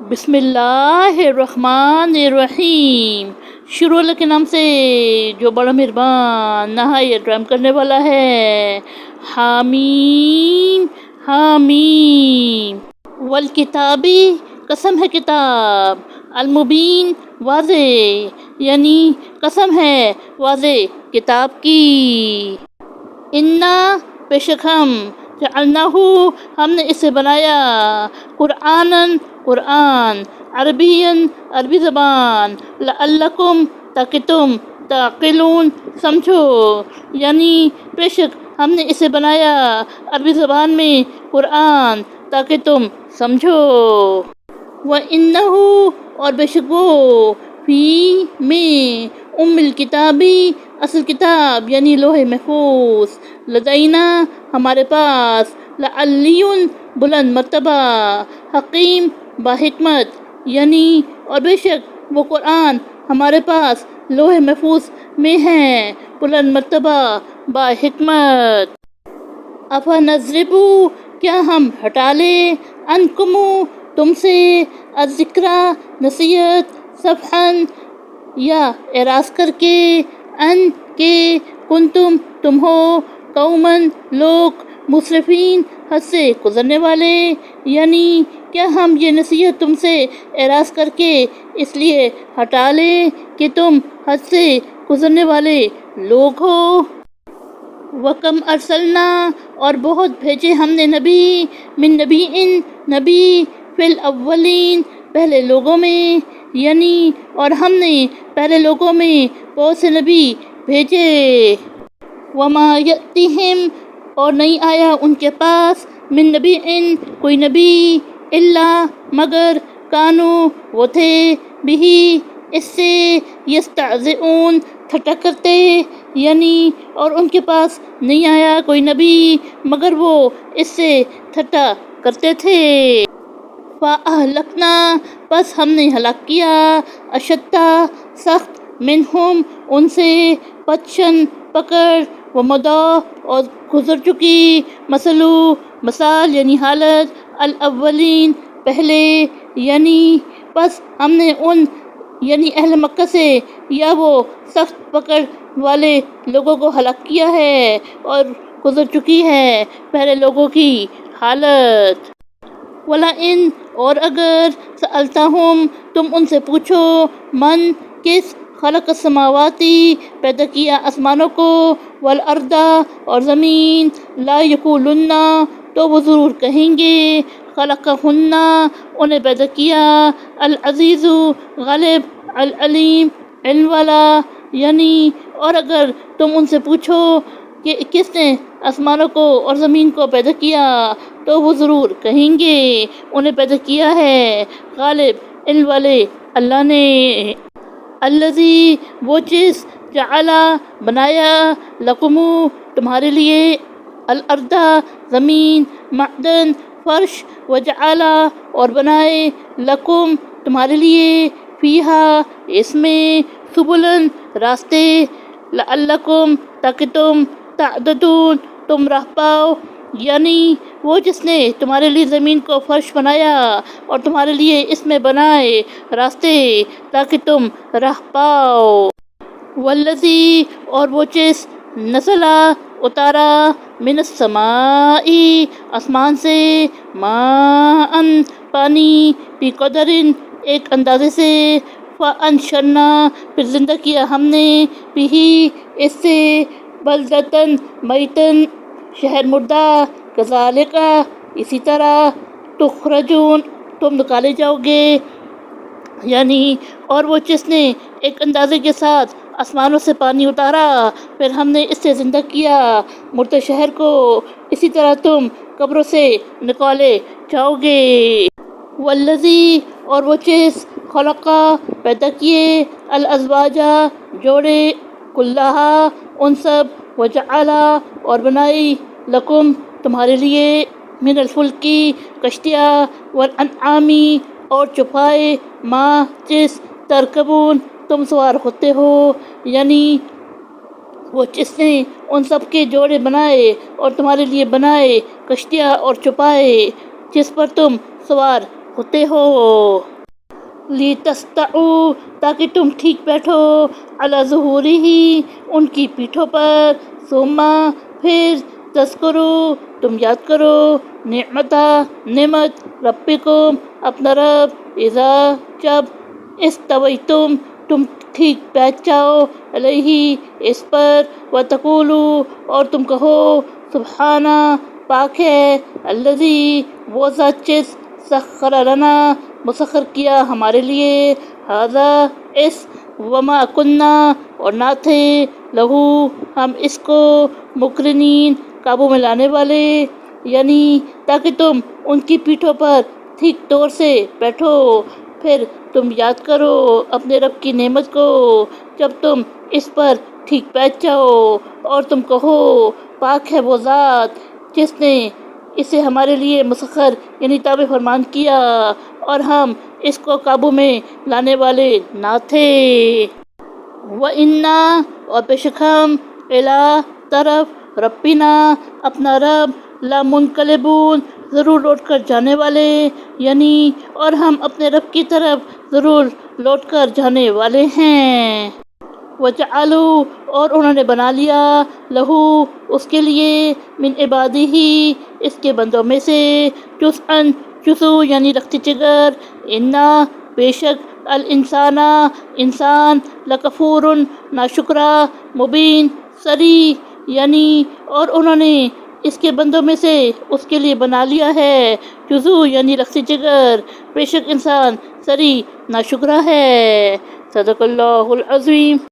بسم اللہ الرحمن الرحیم، شروع اللہ کے نام سے جو بڑا مہربان نہایت رحم کرنے والا ہے۔ حامیم حامیم، والکتابی قسم ہے کتاب، المبین واضح، یعنی قسم ہے واضح کتاب کی۔ انا بے شک ہم، جعلناہ ہم نے اسے بنایا، قرآناً قرآن، عربیاً عربی زبان، لعلکم تاکہ تم، تعقلون سمجھو، یعنی بے شک ہم نے اسے بنایا عربی زبان میں قرآن تاکہ تم سمجھو۔ وَإِنَّهُ اور بے شک وہ، فی میں، الکتابی اصل کتاب یعنی لوح محفوظ، لدینا ہمارے پاس، لعلی بلند مرتبہ، حکیم باحکمت، یعنی اور بے شک وہ قرآن ہمارے پاس لوح محفوظ میں ہے، بلند مرتبہ باحکمت۔ افنضرب کیا ہم ہٹا لیں، عنکم تم سے، الذکرہ نصیحت، صفحا یا اعراض کر کے، ان کے کنتم تم ہو، قوماً لوگ، مسرفین حد سے گزرنے والے، یعنی کیا ہم یہ نصیحت تم سے اعراض کر کے اس لیے ہٹا لیں کہ تم حد سے گزرنے والے لوگ ہو۔ وَكَمْ أَرْسَلْنَا اور بہت بھیجے ہم نے نبی، من نبیٍ نبی، فی الاولین پہلے لوگوں میں، یعنی اور ہم نے پہلے لوگوں میں بہت سے نبی بھیجے۔ وَمَا يَأْتِهِمْ اور نہیں آیا ان کے پاس، من نبیٍ کوئی نبی، الا مگر، کانوا وہ تھے، بہی اس سے، یستہزئون ٹھٹھا کرتے، یعنی اور ان کے پاس نہیں آیا کوئی نبی مگر وہ اس سے ٹھٹھا کرتے تھے۔ فَأَهْلَكْنَا پس ہم نے ہلاک کیا، اشدَّ سخت، منہم ان سے، بطشاً پکڑ، ومضیٰ اور گزر چکی، مثال یعنی حالت، الاولین پہلے، یعنی پس ہم نے ان یعنی اہل مکہ سے یا وہ سخت پکڑ والے لوگوں کو ہلاک کیا ہے اور گزر چکی ہے پہلے لوگوں کی حالت۔ وَلَئِنْ اور اگر، سألتہم تم ان سے پوچھو، من کس، خلق السماوات پیدا کیا آسمانوں کو، والارض اور زمین، لا یقولن تو وہ ضرور کہیں گے، خلقہن انہیں پیدا کیا، العزیز غالب، العلیم علم والا، یعنی اور اگر تم ان سے پوچھو کہ کس نے آسمانوں کو اور زمین کو پیدا کیا تو وہ ضرور کہیں گے انہیں پیدا کیا ہے غالب علم والے اللہ نے۔ الذی وہ چیز، جعل بنایا، لکم تمہارے لیے، الارض زمین، معدن فرش، وجعل اور بنائے، لکم تمہارے لیے، فیہا اس میں، سبلاً راستے، لعلکم تاکہ تم، تہتدون تم راہ پاؤ، یعنی وہ جس نے تمہارے لیے زمین کو فرش بنایا اور تمہارے لیے اس میں بنائے راستے تاکہ تم راہ پاؤ۔ والذی اور وہ چیز، نزل اتارا، من السماء آسمان سے، ماء پانی، بقدر ایک اندازے سے، فانشرنا پھر زندہ کیا ہم نے، بہ اس سے، بلدۃ میتا شہر مردہ، کذالک اسی طرح، تخرجون تم نکالے جاؤ گے، یعنی اور وہ جس نے ایک اندازے کے ساتھ آسمانوں سے پانی اتارا پھر ہم نے اس سے زندہ کیا مردہ شہر کو، اسی طرح تم قبروں سے نکالے جاؤ گے۔ والذی اور وہ چیز، خلق پیدا کیے، الازواج جوڑے، کلھا ان سب، وجعل اور بنائی، لکم تمہارے لیے، من الفلک کشتیاں، والانعام اور چوپائے، ما جس، ترکبون تم سوار ہوتے ہو، یعنی وہ جس نے ان سب کے جوڑے بنائے اور تمہارے لیے بنائے کشتیاں اور چوپائے جس پر تم سوار ہوتے ہو۔ لِتَسْتَعُوا تاکہ تم ٹھیک بیٹھو، عَلَى ظُهُورِهِ ان کی پیٹھوں پر، ثم پھر تذکروا تم یاد کرو، نعمت ربکم اپنا رب، اذا جب استویتم تم ٹھیک بیٹھ جاؤ، علیہ اس پر، وتقولوا اور تم کہو، سبحانہ پاک ہے، الذی وہ ذات جس، سخر لنا مسخر کیا ہمارے لیے، ھذا اس، وما کننا اور نہ تھے، لہو ہم اس کو، مقرنین قابو میں لانے والے، یعنی تاکہ تم ان کی پیٹھوں پر ٹھیک طور سے بیٹھو۔ پھر تم یاد کرو اپنے رب کی نعمت کو جب تم اس پر ٹھیک بیٹھ جاؤ، اور تم کہو پاک ہے وہ ذات جس نے اسے ہمارے لیے مسخر یعنی تابع فرمان کیا اور ہم اس کو قابو میں لانے والے نہ تھے۔ وَإِنَّا اور بے شک ہم، إِلَىٰ طرف ربنا اپنا رب، لَمُنقلبون ضرور لوٹ کر جانے والے، یعنی اور ہم اپنے رب کی طرف ضرور لوٹ کر جانے والے ہیں۔ وَجَعَلُوا اور انہوں نے بنا لیا، لہو اس کے لیے، من عبادہ اس کے بندوں میں سے، جزءاً جزو یعنی رختی جگر، اِنَّا بے شک، الانسان انسان، لکفور ناشکرا، مبین صریح، یعنی اور انہوں نے اس کے بندوں میں سے اس کے لیے بنا لیا ہے، جزو یعنی رختی جگر، بے شک انسان صریح ناشکرا ہے۔ صدق اللہ العظیم۔